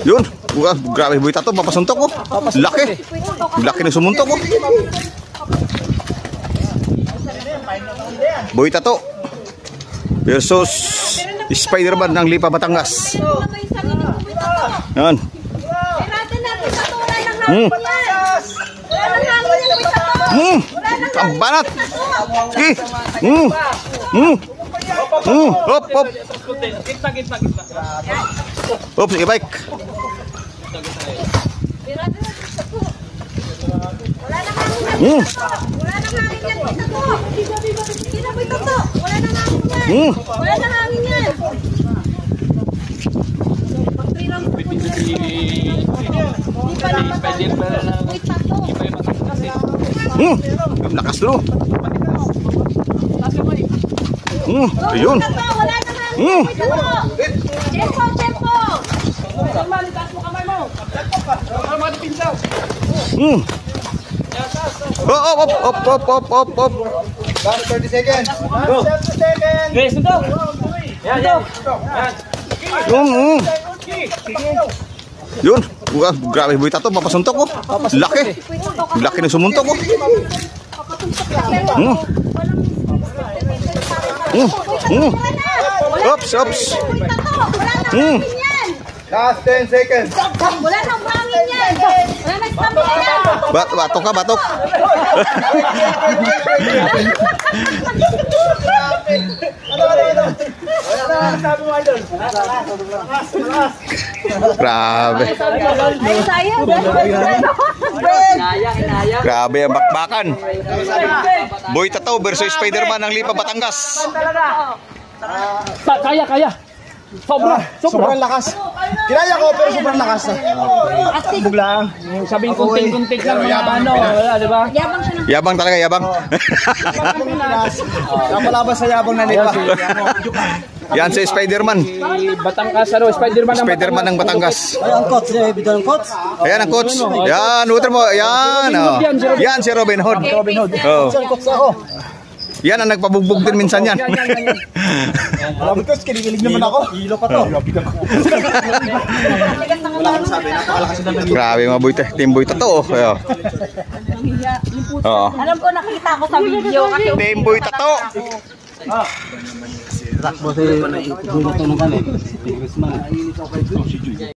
Yun. Grabe, Boy Tato, papasuntok ko. Laki. Laki na sumuntok ko. Boy Tato versus Spider-Man ng Lipa, Batangas. Yan. Ang banat. Hop, hop. Hop, sige bike. Wala nang hangin yan. Lakas dulu. Ayun. Wala nang hangin. Tempo, tempo. Hop. 30 seconds. 30 seconds. Guys, ito. Yan. Yun. Grabe, Boy Tato, papasuntok ko. Laki. Laki na sumuntok ko. Ops. Last 10 seconds. Wala nang hangin yan. Wala nang stamina. Batok ka, batok. Grabe. Grabe ang bakbakan. Boy Tato versus Spider-Man ng Lipa, Batangas. Kaya. Sobrang lakas. Kinaya ko pero sobrang lakas. Buglang. Sabing kunting-kunting lang mga wala, di ba? Yabang talaga, yabang. Napalabas sa yabang na Lipa. Yan si Spider-Man. Batangas, Spider-Man ng Batangas. Ay, ang coach. Bidon ang coach. Ayan ang coach. Yan, water mo. Yan. Yan si Robin Hood. Oh. Ang coach ako. Yan ang nagpabugbog din minsan yan. Alam mo coach, kinikilig naman ako. Hilo pa to. Wala kang sabi, napakalakas na naman. Grabe mga Boy Team Boy Tato. Alam ko, nakita ko sa video kasi Team Boy Tato. Takbo si Bulo to ng kami.